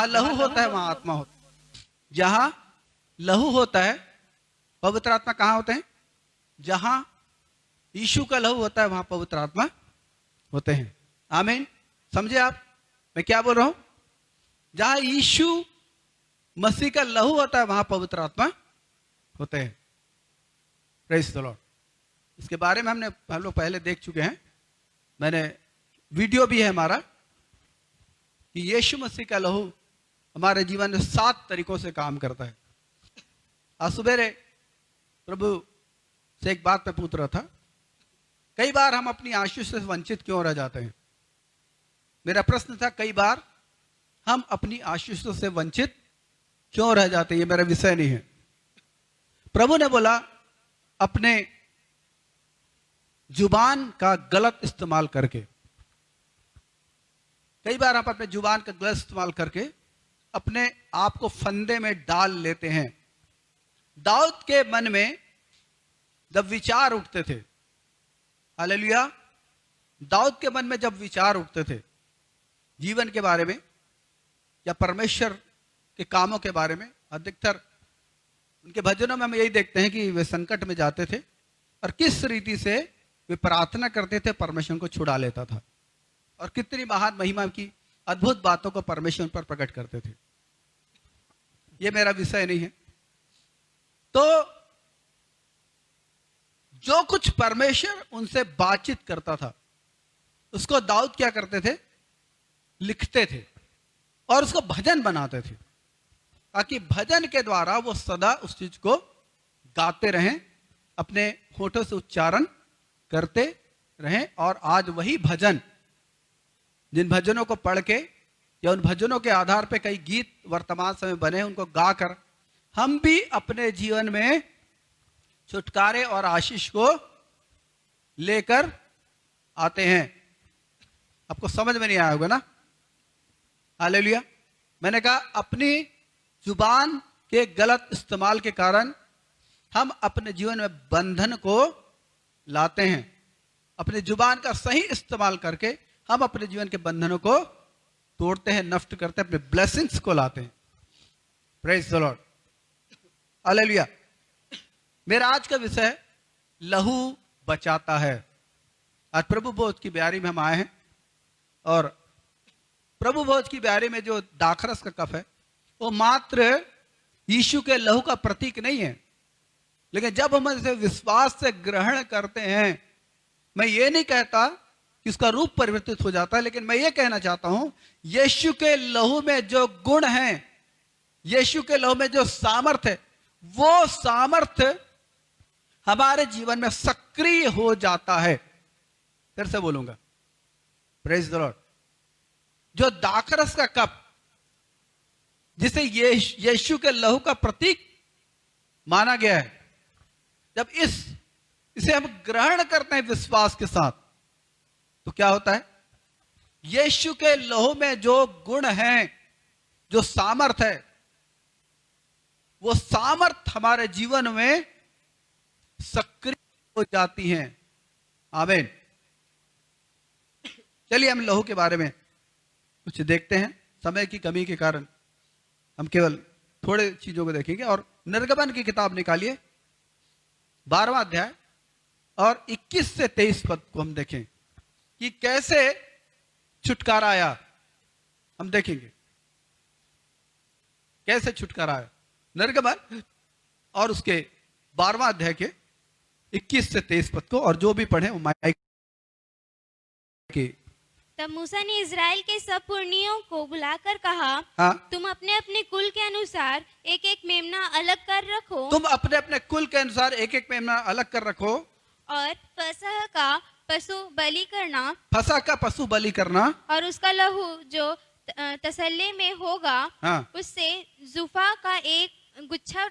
जहां लहू होता है वहां आत्मा होता है। जहां लहू होता है, पवित्र आत्मा कहां होते हैं? जहां यीशु का लहू होता है वहां पवित्र आत्मा होते हैं। आमीन। समझे आप मैं क्या बोल रहा हूं? जहां यीशु मसीह का लहू होता है वहां पवित्र आत्मा होते हैं। Praise the Lord. इसके बारे में हम लोग पहले देख चुके हैं। मैंने वीडियो भी है हमारा कि यीशु मसीह का लहू हमारे जीवन में 7 तरीकों से काम करता है। आज सुबह प्रभु से एक बात मैं पूछ रहा था, कई बार हम अपनी आशीष से वंचित क्यों रह जाते हैं? मेरा प्रश्न था, कई बार हम अपनी आशीषों से वंचित क्यों रह जाते हैं? ये मेरा विषय नहीं है। प्रभु ने बोला अपने जुबान का गलत इस्तेमाल करके, कई बार हम अपने जुबान का गलत इस्तेमाल करके अपने आप को फंदे में डाल लेते हैं। दाऊद के मन में जब विचार उठते थे, हालेलुया, दाऊद के मन में जब विचार उठते थे जीवन के बारे में या परमेश्वर के कामों के बारे में, अधिकतर उनके भजनों में हम यही देखते हैं कि वे संकट में जाते थे और किस रीति से वे प्रार्थना करते थे, परमेश्वर को छुड़ा लेता था और कितनी महान महिमा की अद्भुत बातों को परमेश्वर पर प्रकट करते थे। यह मेरा विषय नहीं है। तो जो कुछ परमेश्वर उनसे बातचीत करता था उसको दाऊद क्या करते थे? लिखते थे और उसको भजन बनाते थे, ताकि भजन के द्वारा वो सदा उस चीज को गाते रहें, अपने होठों से उच्चारण करते रहें। और आज वही भजन, जिन भजनों को पढ़ के या उन भजनों के आधार पे कई गीत वर्तमान समय बने, उनको गाकर हम भी अपने जीवन में छुटकारे और आशीष को लेकर आते हैं। आपको समझ में नहीं आया होगा ना? हालेलुया। मैंने कहा अपनी जुबान के गलत इस्तेमाल के कारण हम अपने जीवन में बंधन को लाते हैं। अपने जुबान का सही इस्तेमाल करके हम अपने जीवन के बंधनों को तोड़ते हैं, नष्ट करते हैं, अपने ब्लेसिंग्स को लाते हैं। Praise the Lord, hallelujah. मेरा आज का विषय है लहू बचाता है। आज प्रभु भोज की ब्यारी में हम आए हैं और प्रभु भोज की ब्यारी में जो दाखरस का कप है वो मात्र यीशु के लहू का प्रतीक नहीं है, लेकिन जब हम इसे विश्वास से ग्रहण करते हैं, मैं ये नहीं कहता कि उसका रूप परिवर्तित हो जाता है, लेकिन मैं ये कहना चाहता हूं यीशु के लहू में जो गुण है, यीशु के लहू में जो सामर्थ है, वो सामर्थ हमारे जीवन में सक्रिय हो जाता है। फिर से बोलूंगा, प्रेज द लॉर्ड। जो दाखरस का कप जिसे यीशु के लहू का प्रतीक माना गया है, जब इसे हम ग्रहण करते हैं विश्वास के साथ, तो क्या होता है? यीशु के लहू में जो गुण हैं, जो सामर्थ है, वो सामर्थ हमारे जीवन में सक्रिय हो जाती हैं। आमीन। चलिए हम लहू के बारे में कुछ देखते हैं। समय की कमी के कारण हम केवल थोड़े चीजों को देखेंगे। और निर्गमन की किताब निकालिए 12वां अध्याय और 21 से 23 पद को हम देखें कि कैसे छुटकारा आया। हम देखेंगे कैसे छुटकारा आया। निर्गमन और उसके 12वां अध्याय के 21 से 23 पद को, और जो भी पढ़े वो माइक की। तब मूसा ने इज़राइल के सब पुरनियों को बुलाकर कहा, हाँ? तुम अपने अपने कुल के अनुसार एक एक मेमना अलग कर रखो, तुम अपने अपने कुल के अनुसार एक एक मेमना अलग कर रखो, और फसह का पशु बलि करना, फसह का पशु बलि करना, और उसका लहू जो तसल्ले में होगा, हाँ? उससे जुफा का एक गुच्छा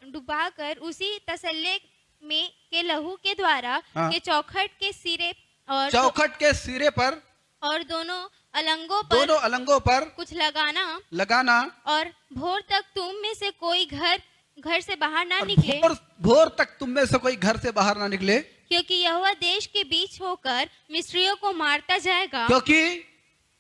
डुबाकर उसी तसल्ले में के लहू के द्वारा हाँ? के चौखट के सिरे और चौखट के सिरे पर और दोनों अलंगों पर कुछ लगाना, और भोर तक तुम में से कोई घर से बाहर ना निकले, भोर तक तुम में से कोई घर से बाहर ना निकले, क्योंकि यहोवा देश के बीच होकर मिस्रियों को मारता जाएगा। क्योंकि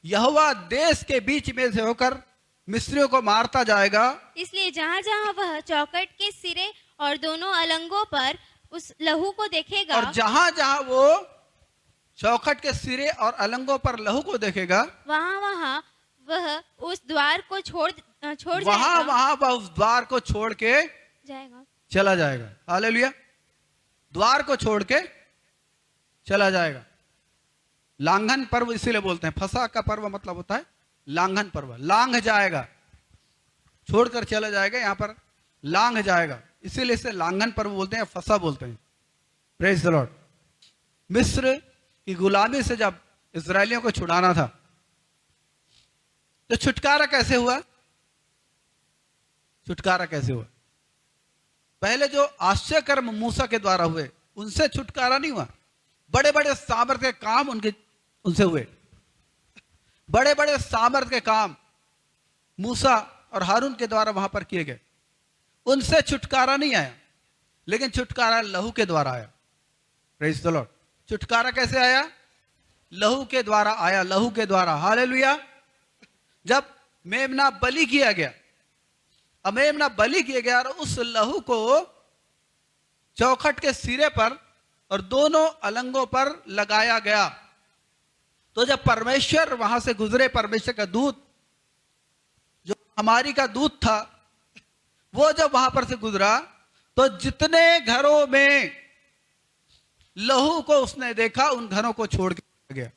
यहोवा देश के बीच में से होकर मिस्रियों को मारता जाएगा। इसलिए जहाँ जहाँ वह चौखट के सिरे और दोनों अलंगों पर उस लहू को देखेगा, और जहां जहां वो चौखट के सिरे और अलंगों पर लहू को देखेगा, वहाँ वहाँ वह उस द्वार को छोड़ वहां जाएगा, वहां वह उस द्वार को छोड़ के जाएगा। चला जाएगा। हालेलुया। द्वार को छोड़ के चला जाएगा। लांघन पर्व इसीलिए बोलते हैं, फसह का पर्व मतलब होता है लांघन पर्व। लांघ जाएगा, छोड़कर चला जाएगा, यहां पर लांघ जाएगा, इसीलिए इसे लांघन पर्व बोलते हैं, फसह बोलते हैं। Praise the Lord. मिस्र की गुलामी से जब इजरायलियों को छुड़ाना था, तो छुटकारा कैसे हुआ? छुटकारा कैसे हुआ? पहले जो आश्चर्य कर्म मूसा के द्वारा हुए, उनसे छुटकारा नहीं हुआ। बड़े बड़े सामर्थ्य के काम उनसे हुए। बड़े बड़े सामर्थ्य के काम मूसा और हारून के द्वारा वहां पर किए गए, उनसे छुटकारा नहीं आया। लेकिन छुटकारा लहू के द्वारा आया। Praise the Lord. छुटकारा कैसे आया? लहू के द्वारा आया, लहू के द्वारा। हालेलुया। जब मेमना बलि किया गया, अब मेमना बलि किया गया और उस लहू को चौखट के सिरे पर और दोनों अलंगों पर लगाया गया, तो जब परमेश्वर वहां से गुजरे, परमेश्वर का दूत जो हमारी का दूत था, वो जब वहां पर से गुजरा, तो जितने घरों में लहू को उसने देखा, उन घरों को छोड़ के गया,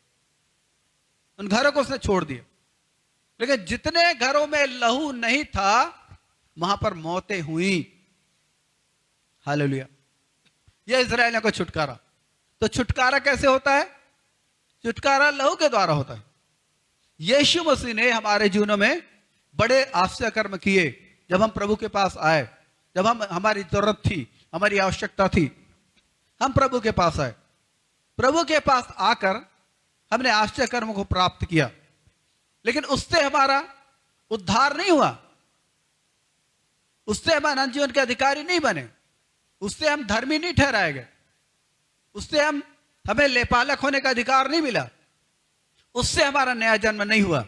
उन घरों को उसने छोड़ दिया। लेकिन जितने घरों में लहू नहीं था, वहां पर मौतें हुई। हालेलुया। यह इजराइलियों को छुटकारा। तो छुटकारा कैसे होता है? छुटकारा लहू के द्वारा होता है। यीशु मसीह ने हमारे जीवनों में बड़े आश्चर्य कर्म किए। जब हम प्रभु के पास आए, जब हमारी जरूरत थी, हमारी आवश्यकता थी, हम प्रभु के पास आए। प्रभु के पास आकर हमने आश्चर्य कर्म को प्राप्त किया, लेकिन उससे हमारा उद्धार नहीं हुआ, उससे हम अनंत जीवन के अधिकारी नहीं बने, उससे हम धर्मी नहीं ठहराए गए, उससे हमें लेपालक होने का अधिकार नहीं मिला, उससे हमारा नया जन्म नहीं हुआ।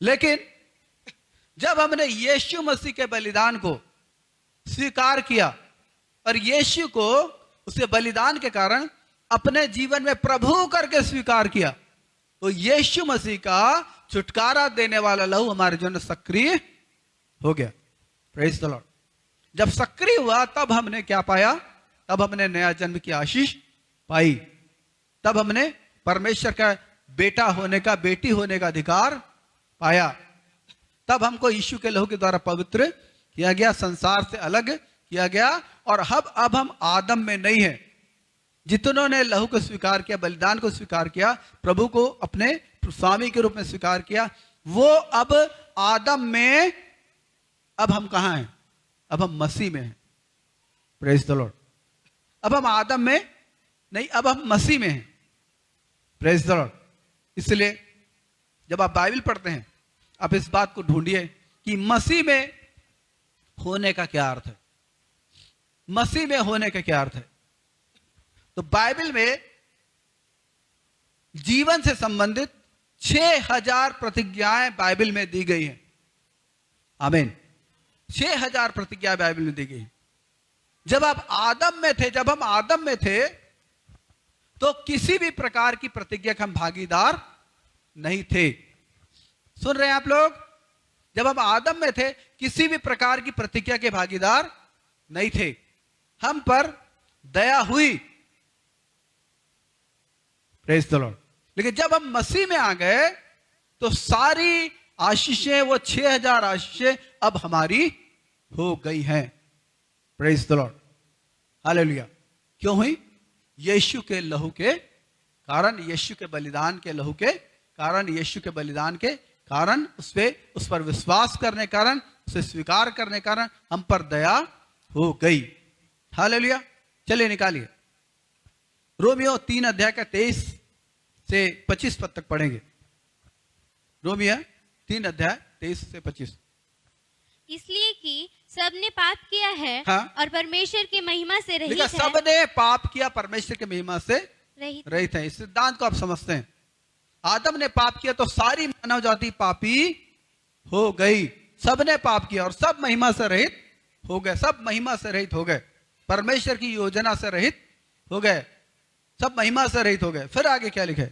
लेकिन जब हमने यीशु मसीह के बलिदान को स्वीकार किया और यीशु को उसके बलिदान के कारण अपने जीवन में प्रभु करके स्वीकार किया, तो यीशु मसीह का छुटकारा देने वाला लहू हमारे जीवन में सक्रिय हो गया। Praise the Lord. जब सक्रिय हुआ, तब हमने क्या पाया? तब हमने नया जन्म की आशीष पाई। तब हमने परमेश्वर का बेटा होने का, बेटी होने का अधिकार पाया। तब हमको यीशु के लहू के द्वारा पवित्र किया गया, संसार से अलग किया गया। और अब हम आदम में नहीं है। जितनों ने लहू को स्वीकार किया, बलिदान को स्वीकार किया, प्रभु को अपने स्वामी के रूप में स्वीकार किया, वो अब आदम में, अब हम कहां हैं? अब हम मसीह में हैं। Praise the Lord. अब हम आदम में नहीं, अब हम मसीह में हैं। Praise the Lord. इसलिए जब आप बाइबल पढ़ते हैं, आप इस बात को ढूंढिए कि मसीह में होने का क्या अर्थ है। मसीह में होने का क्या अर्थ है? तो बाइबल में जीवन से संबंधित 6000 प्रतिज्ञाएं बाइबल में दी गई हैं। आमीन। 6000 प्रतिज्ञाएं बाइबल में दी गई हैं। जब आप आदम में थे, जब हम आदम में थे, तो किसी भी प्रकार की प्रतिज्ञा का हम भागीदार नहीं थे। सुन रहे हैं आप लोग? जब हम आदम में थे, किसी भी प्रकार की प्रतिज्ञा के भागीदार नहीं थे। हम पर दया हुई। Praise the Lord. लेकिन जब हम मसीह में आ गए, तो सारी आशीषें, वो 6000 आशीषें अब हमारी हो गई हैं। Praise the Lord. हालेलुया। क्यों हुई? यीशु के लहू के कारण, यीशु के बलिदान के लहू के कारण, यीशु के बलिदान के कारण, उस पर विश्वास करने कारण, उसे स्वीकार करने कारण हम पर दया हो गई। हालेलुया। चलिए निकालिए रोमियो 3 अध्याय का 23 से 25 पद तक पढ़ेंगे। रोमियो 3 अध्याय 23 से 25। इसलिए कि सबने पाप किया है, हाँ? और परमेश्वर की महिमा से रहित है। सबने पाप किया, परमेश्वर की महिमा से रहित है। इस सिद्धांत को आप समझते हैं। आदम ने पाप किया तो सारी मानव जाति पापी हो गई। सबने पाप किया और सब महिमा से रहित हो गए। सब महिमा से रहित हो गए, परमेश्वर की योजना से रहित हो गए, सब महिमा से रहित हो गए। फिर आगे क्या लिखे?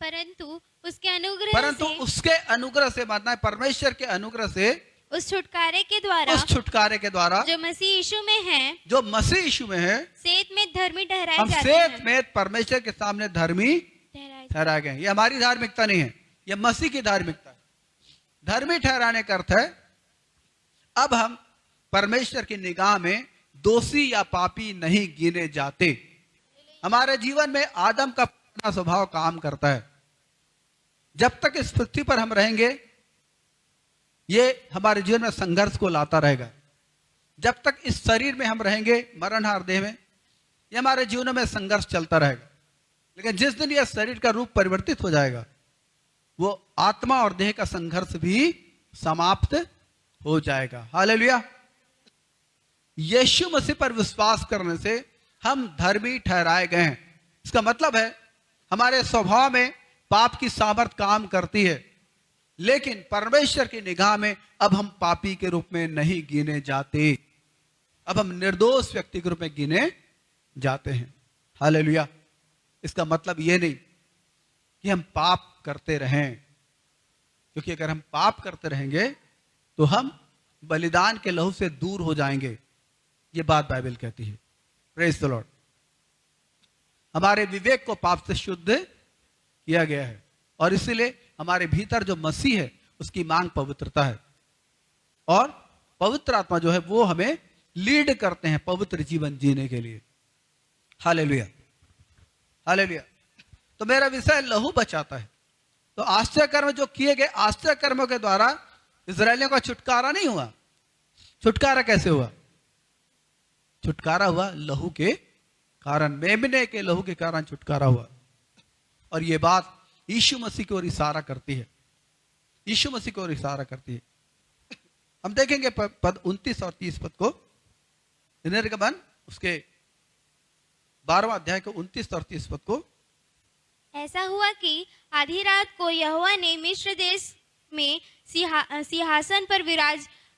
परंतु उसके अनुग्रह परंतु से, उसके अनुग्रह से, मानना है परमेश्वर के अनुग्रह से, उस छुटकारे के द्वारा, उस छुटकारे के द्वारा जो मसीह यीशु में है, जो मसीह यीशु में है, सेत में धर्मी ठहराए हम जाते सेत हैं। में परमेश्वर के सामने धर्मी ठहराए गए। ये हमारी धार्मिकता नहीं है, ये मसीह की धार्मिकता है। धर्मी ठहराने का अर्थ है अब हम परमेश्वर की निगाह में दोषी या पापी नहीं गिने जाते। हमारे जीवन में आदम का पुराना स्वभाव काम करता है। जब तक इस पृथ्वी पर हम रहेंगे, ये हमारे जीवन में संघर्ष को लाता रहेगा। जब तक इस शरीर में हम रहेंगे, मरणहार देह में, ये हमारे जीवन में संघर्ष चलता रहेगा। लेकिन जिस दिन यह शरीर का रूप परिवर्तित हो जाएगा, वो आत्मा और देह का संघर्ष भी समाप्त हो जाएगा। हालेलुया। यीशु मसीह पर विश्वास करने से हम धर्मी ठहराए गए हैं। इसका मतलब है हमारे स्वभाव में पाप की सामर्थ काम करती है, लेकिन परमेश्वर की निगाह में अब हम पापी के रूप में नहीं गिने जाते। अब हम निर्दोष व्यक्ति के रूप में गिने जाते हैं। हालेलुया। इसका मतलब यह नहीं कि हम पाप करते रहें, क्योंकि अगर हम पाप करते रहेंगे तो हम बलिदान के लहू से दूर हो जाएंगे। ये बात बाइबल कहती है। Praise the Lord. हमारे विवेक को पाप से शुद्ध किया गया है और इसीलिए हमारे भीतर जो मसीह है उसकी मांग पवित्रता है, और पवित्र आत्मा जो है वो हमें लीड करते हैं पवित्र जीवन जीने के लिए। Hallelujah, hallelujah. तो मेरा विषय लहू बचाता है। तो आश्चर्य कर्म जो किए गए, आश्चर्य कर्मों के द्वारा इस्राएलियों का छुटकारा नहीं हुआ। छुटकारा कैसे हुआ? छुटकारा हुआ लहू के कारण, मेमने के लहू के कारण छुटकारा हुआ। और यह बात यीशु मसीह की ओर इशारा करती है। यीशु मसीह की ओर इशारा करती है। हम देखेंगे पद 29 और 30 पद को, निर्गमन उसके 12वां अध्याय के 29 और 30 पद को। ऐसा हुआ कि आधी रात को यहोवा ने मिस्र देश में सिंहासन पर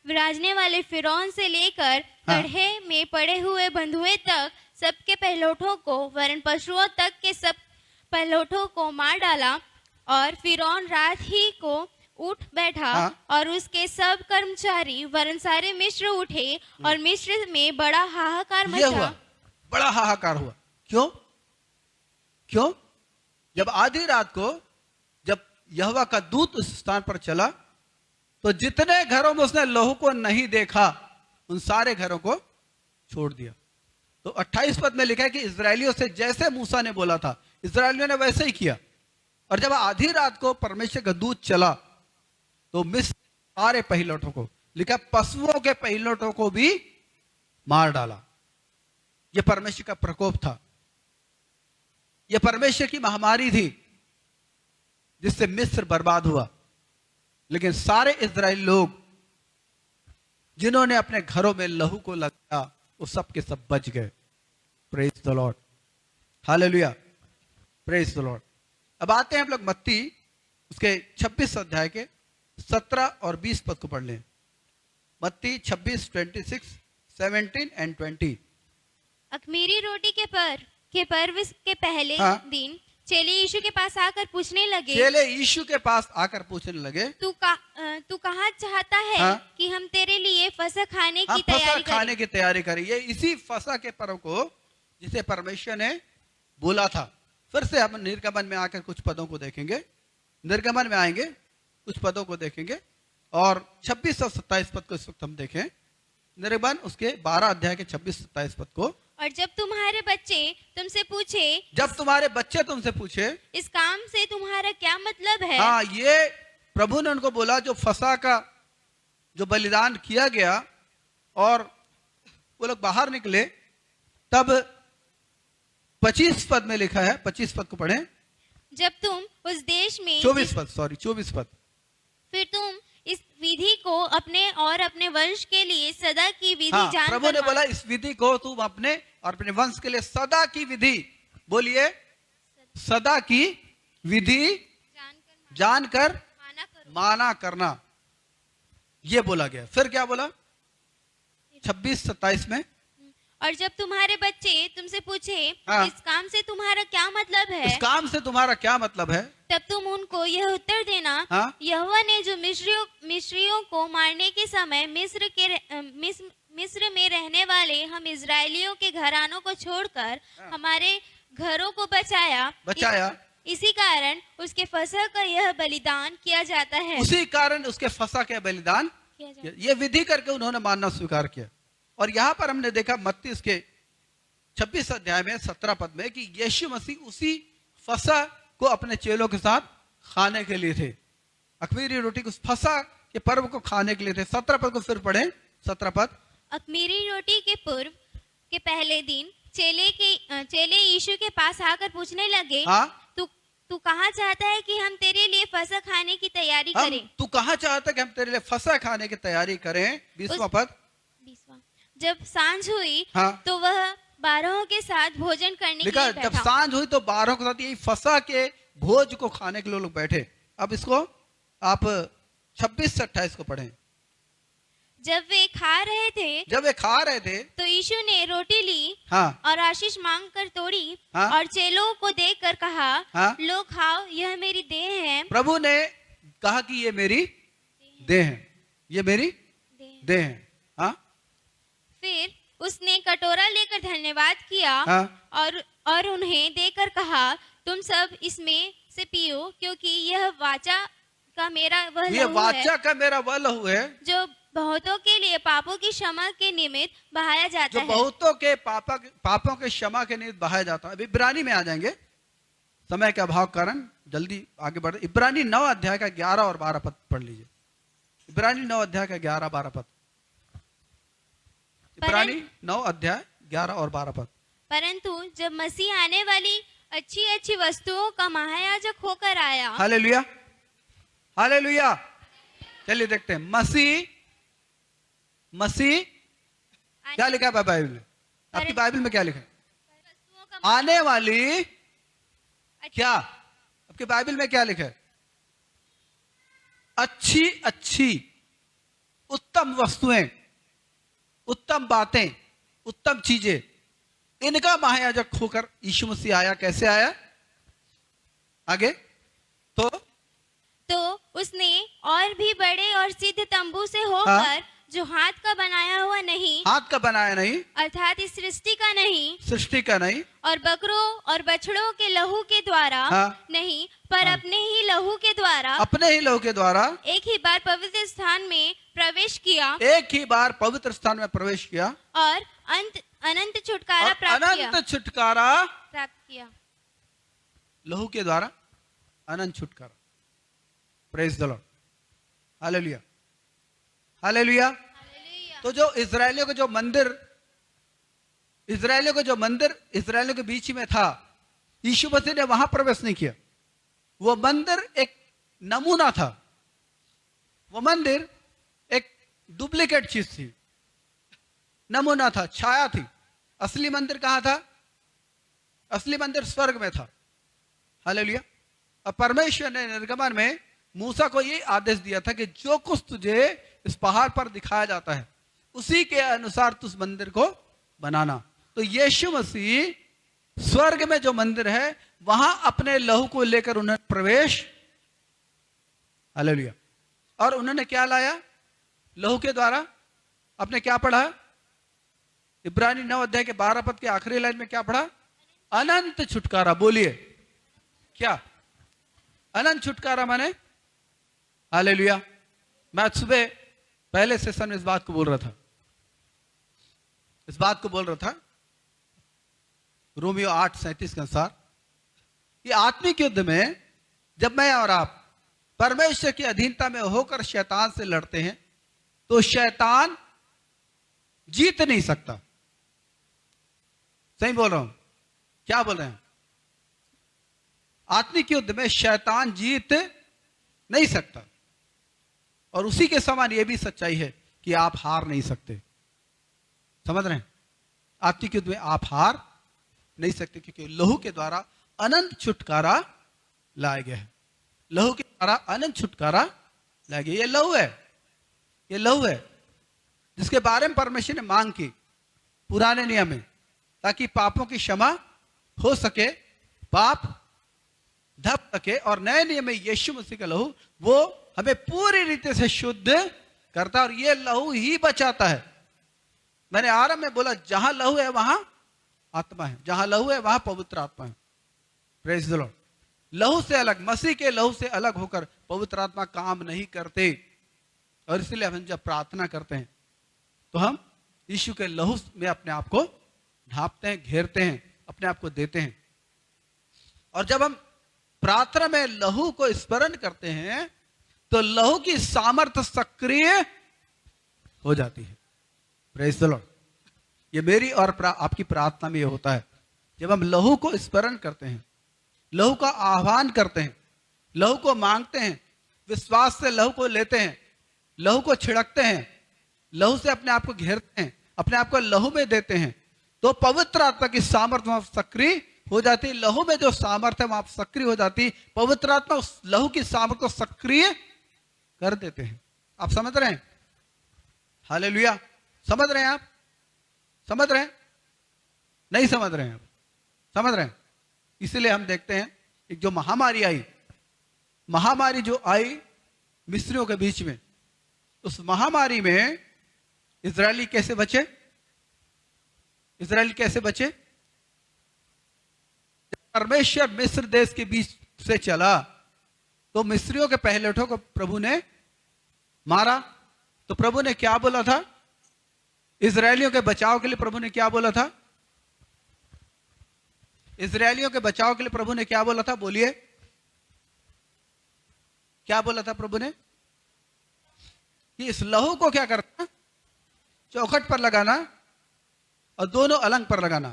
विराजने वाले फिरौन से लेकर गड्ढे में पड़े हुए बंधुए तक सबके पहलौठों को, वरन पशुओं तक के सब पहलौठों को मार डाला। और फिरौन रात ही को उठ बैठा और उसके सब कर्मचारी वरन सारे मिस्र उठे और मिस्र में बड़ा हाहाकार मचा। बड़ा हाहाकार हुआ। क्यों? क्यों? जब आधी रात को जब यहोवा का दूत उस स्थान पर चला, तो जितने घरों में उसने लहू को नहीं देखा उन सारे घरों को छोड़ दिया। तो 28 पद में लिखा है कि इस्राएलियों से जैसे मूसा ने बोला था, इस्राएलियों ने वैसे ही किया। और जब आधी रात को परमेश्वर का दूत चला तो मिस्र सारे पहिलौठों को, लिखा पशुओं के पहिलौठों को भी मार डाला। यह परमेश्वर का प्रकोप था, यह परमेश्वर की महामारी थी जिससे मिस्र बर्बाद हुआ। लेकिन सारे इस्राएली लोग जिन्होंने अपने घरों में लहू को लगाया वो सब के सब बच गए। Praise the Lord, hallelujah, praise the Lord. अब आते हैं हम लोग मत्ती उसके 26 अध्याय के 17 और 20 पद को पढ़ लें। मत्ती 26, 26, 17 एंड 20। अख़मीरी रोटी के पर्व के पहले दिन चेले यीशु के पास आकर पूछने लगे, चेले यीशु के पास आकर पूछने लगे, तू कहाँ चाहता है कि हम तेरे लिए फसह खाने की तैयारी करें। ये इसी फसह के पर्व को जिसे परमेश्वर ने बोला था। फिर से हम निर्गमन में आकर कुछ पदों को देखेंगे, निर्गमन में आएंगे, कुछ पदों को देखेंगे और 26 और 27 पद को इस वक्त हम देखें। निर्गमन उसके 12 अध्याय के 26-27 पद को। और जब तुम्हारे बच्चे तुमसे पूछे इस काम से तुम्हारा क्या मतलब है? हाँ, ये प्रभु ने उनको बोला जो फसह का जो बलिदान किया गया और वो लोग बाहर निकले, तब 25 पद में लिखा है, 25 पद को पढ़ें। जब तुम उस देश में 24 पद। फिर तुम इस विधि को अपने और अपने वंश के लिए सदा की विधि जानकर, प्रभु ने बोला इस विधि को तुम अपने और अपने वंश के लिए सदा की विधि, बोलिए सदा की विधि जानकर माना करना। ये बोला गया। फिर क्या बोला 26-27 में? और जब तुम्हारे बच्चे तुमसे पूछे हाँ। इस काम से तुम्हारा क्या मतलब है, इस काम से तुम्हारा क्या मतलब है? तब तुम उनको यह उत्तर देना, हाँ? यहोवा ने जो मिस्रियों को मारने के समय मिस्र में रहने वाले हम इजरायलियों के घरानों को छोड़कर हमारे घरों को बचाया, इसी कारण उसके फसह का यह बलिदान किया जाता है। उसी कारण उसके फसा के बलिदान किया जाता है। ये विधि करके उन्होंने मानना स्वीकार किया। और यहां पर हमने देखा मत्ती उसके 26 अध्याय में 17 पद में कि यीशु मसीह उसी फसा को अपने चेलों के साथ खाने के लिए थे। अख़मीरी रोटी उस फसा के पर्व को खाने के लिए थे। 17 पद को फिर पढ़े। 17 पद। अख़मीरी रोटी के पूर्व के पहले दिन चेले यीशु के पास आकर पूछने लगे, हाँ? तू कहाँ चाहता है कि हम तेरे लिए फसह खाने की तैयारी करें? तू कहाँ चाहता है कि हम तेरे लिए फसा खाने की तैयारी करें? 20वां पद। 20वां। जब सांझ हुई, हाँ? तो वह 12 के साथ भोजन करने के लिखा लिए जब बैठा। सांझ हुई तो 12 के साथ यही फसा के भोज को खाने के लिए लोग बैठे। अब इसको आप 26 से 28 को पढ़ें। जब वे खा रहे थे, तो यीशु ने रोटी ली, हाँ? और आशीष मांग कर तोड़ी, हाँ? और चेलों को देकर कहा, हाँ? लो खाओ, यह मेरी देह है। प्रभु ने कहा कि ये मेरी देह है, ये मेरी देह है। हाँ? फिर उसने कटोरा लेकर धन्यवाद किया, हाँ? और उन्हें देकर कहा, तुम सब इसमें से पियो, क्योंकि यह वाचा का मेरा वह ये लहू है, वाचा का मेरा वह लहू है जो बहुतों के लिए पापों की क्षमा के निमित्त बहाया जाता जो है। बहुतों के पापों के क्षमा के निमित्त बहाया जाता है। अभी इब्रानी में आ जाएंगे, समय के अभाव के कारण जल्दी आगे बढ़े। इब्रानी 9 अध्याय का 11 और 12 पद पढ़ लीजिए। इब्रानी 9 अध्याय का 11-12 पद। इब्रानी 9 अध्याय 11 और 12 पद। परंतु जब मसीह आने वाली अच्छी अच्छी वस्तुओं का महायाजक होकर आया, हालेलुया, हालेलुया। चलिए देखते हैं मसीह क्या लिखा है बाइबल में? आपकी बाइबल में क्या लिखा है? वस्तुओं का आने वाली क्या? आपके बाइबल में क्या लिखा है? अच्छी अच्छी उत्तम वस्तुएं, उत्तम बातें, उत्तम चीजें, इनका महायाजक होकर यीशु मसीह आया। कैसे आया? आगे तो उसने और भी बड़े और सिद्ध तंबू से होकर, जो हाथ का बनाया हुआ नहीं, हाथ का बनाया नहीं, अर्थात इस सृष्टि का नहीं, सृष्टि का नहीं, और बकरों और बछड़ों के लहू के द्वारा नहीं, पर अपने ही लहू के द्वारा, अपने ही लहू के द्वारा एक ही बार पवित्र स्थान में प्रवेश किया, एक ही बार पवित्र स्थान में प्रवेश किया, और अनंत छुटकारा अनंत छुटकारा प्राप्त किया। लहू के द्वारा अनंत छुटकारा। Praise the Lord, hallelujah, hallelujah. तो जो इजरायलियों का जो मंदिर इजरायलियों के बीच में था, यीशु मसीह ने वहां प्रवेश नहीं किया। वो मंदिर एक नमूना था, वो मंदिर एक डुप्लीकेट चीज थी, नमूना था, छाया थी। असली मंदिर कहां था? असली मंदिर स्वर्ग में था। हालेलुया। और परमेश्वर ने निर्गमन में मूसा को ये आदेश दिया था कि जो कुछ तुझे इस पहाड़ पर दिखाया जाता है, उसी के अनुसार तुझ मंदिर को बनाना। तो यीशु मसीह स्वर्ग में जो मंदिर है, वहां अपने लहू को लेकर उन्होंने प्रवेश, हालेलुया। और उन्होंने क्या लाया? लहू के द्वारा। आपने क्या पढ़ा? इब्रानी 9 अध्याय के 12 पद के आखिरी लाइन में क्या पढ़ा? अनंत छुटकारा। बोलिए क्या अनंत छुटकारा माने? हालेलुया। मैं सुबह पहले सेशन में इस बात को बोल रहा था, रोमियो 8:37 के अनुसार, ये आत्मिक युद्ध में जब मैं और आप परमेश्वर की अधीनता में होकर शैतान से लड़ते हैं, तो शैतान जीत नहीं सकता। सही बोल रहा हूं? क्या बोल रहे हैं? आत्मिक युद्ध में शैतान जीत नहीं सकता। और उसी के समान यह भी सच्चाई है कि आप हार नहीं सकते। समझ रहे हैं? आत्मिक युद्ध में आप हार नहीं सकते, क्योंकि लहू के द्वारा अनंत छुटकारा लाया गया है। लहू के द्वारा अनंत छुटकारा लाया गया। ये लहू है, ये लहू है जिसके बारे में परमेश्वर ने मांग की पुराने नियम में, ताकि पापों की क्षमा हो सके, पाप धप सके। और नए नियम में यीशु मसीह का लहू वो हमें पूरी रीति से शुद्ध करता है, और ये लहू ही बचाता है। मैंने आरंभ में बोला जहां लहू है वहां आत्मा है, जहां लहू है वहां पवित्र आत्मा है। Praise the Lord. लहू से अलग, मसीह के लहू से अलग होकर पवित्र आत्मा काम नहीं करते, और इसलिए हम जब प्रार्थना करते हैं तो हम यीशु के लहू में अपने आप को ढांपते हैं, घेरते हैं, अपने आप को देते हैं। और जब हम प्रार्थना में लहू को स्मरण करते हैं तो लहू की सामर्थ्य सक्रिय हो जाती है। Praise the Lord. ये मेरी और आपकी प्रार्थना में ये होता है, जब हम लहू को स्मरण करते हैं, लहू का आह्वान करते हैं, लहू को मांगते हैं, विश्वास से लहू को लेते हैं, लहू को छिड़कते हैं, लहू से अपने आप को घेरते हैं, अपने आप को लहू में देते हैं, तो पवित्र आत्मा की सामर्थ्य वहां सक्रिय हो जाती है। लहू में जो सामर्थ्य वहां सक्रिय हो जाती, पवित्र आत्मा उस लहू की सामर्थ्य को सक्रिय कर देते हैं। आप समझ रहे हैं? हालेलुया। समझ रहे हैं आप? समझ रहे हैं? नहीं समझ रहे हैं आप? समझ रहे हैं? इसलिए हम देखते हैं एक जो महामारी आई, महामारी जो आई मिस्रियों के बीच में, उस महामारी में इजरायली कैसे बचे? इजरायली कैसे बचे? परमेश्वर मिस्र देश के बीच से चला तो मिस्रियों के पहलौठों को प्रभु ने मारा। तो प्रभु ने क्या बोला था? इजरायलियों के बचाव के लिए प्रभु ने क्या बोला था? इजरायलियों के बचाव के लिए प्रभु ने क्या बोला था? बोलिए, क्या बोला था प्रभु ने? कि इस लहू को क्या करना? चौखट पर लगाना और दोनों अलंग पर लगाना,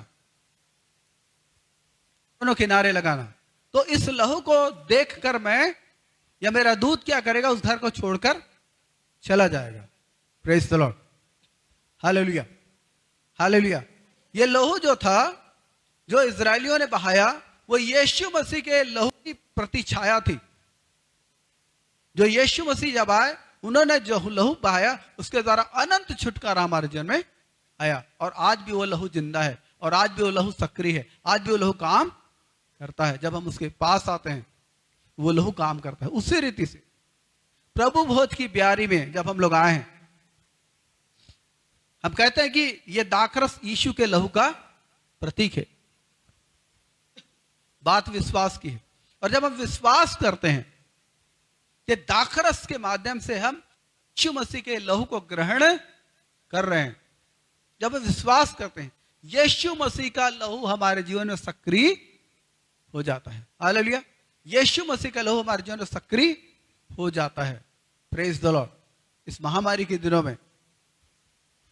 दोनों किनारे लगाना। तो इस लहू को देखकर मैं या मेरा दूत क्या करेगा? उस घर को छोड़कर चला जाएगा। Praise the Lord. Hallelujah, hallelujah. ये लहू जो था, जो इजरायलियों ने बहाया, वो यीशु मसीह के लहू की प्रतिछाया थी। जो यीशु मसीह जब आए, उन्होंने जो लहू बहाया, उसके द्वारा अनंत छुटकारा हमारे जीवन में आया। और आज भी वो लहू जिंदा है, और आज भी वो लहू सक्रिय है, आज भी वो लहू काम करता है। जब हम उसके पास आते हैं वो लहू काम करता है। उसी रीति से प्रभु भोज की ब्यारी में जब हम लोग आए हैं, हम कहते हैं कि ये दाखरस यीशु के लहू का प्रतीक है। बात विश्वास की है, और जब हम विश्वास करते हैं कि दाखरस के माध्यम से हम यीशु मसीह के लहू को ग्रहण कर रहे हैं, जब हम विश्वास करते हैं, यीशु मसीह का लहू हमारे जीवन में सक्रिय हो जाता है। हालेलुया। यीशु मसीह का लहू हमारे जीवन में सक्रिय हो जाता है। Praise the Lord. इस महामारी के दिनों में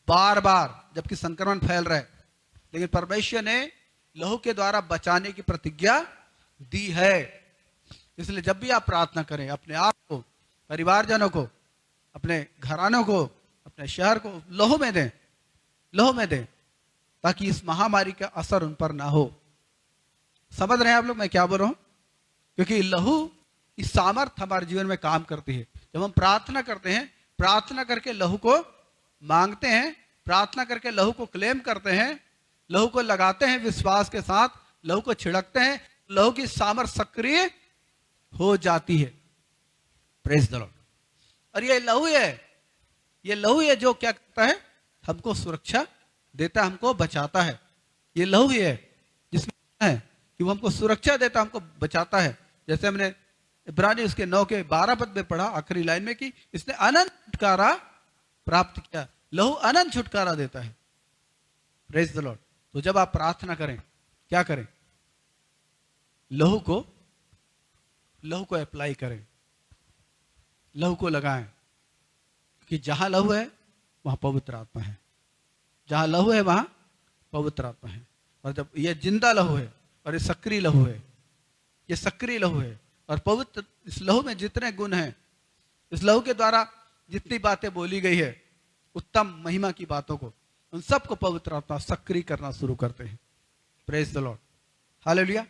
बार बार जबकि संक्रमण फैल रहा है, लेकिन परमेश्वर ने लहू के द्वारा बचाने की प्रतिज्ञा दी है। इसलिए जब भी आप प्रार्थना करें, अपने आप को, परिवारजनों को, अपने घरानों को, अपने शहर को लहू में दें, लहू में दें, ताकि इस महामारी का असर उन पर ना हो। समझ रहे हैं आप लोग मैं क्या बोल रहा हूं? क्योंकि लहू इस सामर्थ्य हमारे जीवन में काम करती है। जब हम प्रार्थना करते हैं, प्रार्थना करके लहू को मांगते हैं, प्रार्थना करके लहू को क्लेम करते हैं, लहू को लगाते हैं विश्वास के साथ, लहू को छिड़कते हैं, लहू की सामर्थ्य सक्रिय हो जाती है। Praise the Lord. और ये लहू है, ये लहू है जो क्या करता है? हमको सुरक्षा देता है, हमको बचाता है। ये लहू ही है जिसमें है कि वो हमको सुरक्षा देता, हमको बचाता है। जैसे हमने इब्रानी उसके 9 के 12 पद में पढ़ा आखिरी लाइन में कि इसने अनंत छुटकारा प्राप्त किया। लहू अनंत छुटकारा देता है। Praise the Lord. तो जब आप प्रार्थना करें, क्या करें? लहू को अप्लाई करें, लहू को लगाएं, कि जहां लहू है वहां पवित्र आत्मा है, जहां लहू है वहां पवित्र आत्मा है। और जब ये जिंदा लहू है और ये सक्रिय लहू है, ये सक्रिय लहू है, और पवित्र इस लहू में जितने गुण हैं, इस लहू के द्वारा जितनी बातें बोली गई है, उत्तम महिमा की बातों को, उन सबको पवित्र आत्मा सक्रिय करना शुरू करते हैं। Praise the Lord. हालेलुया।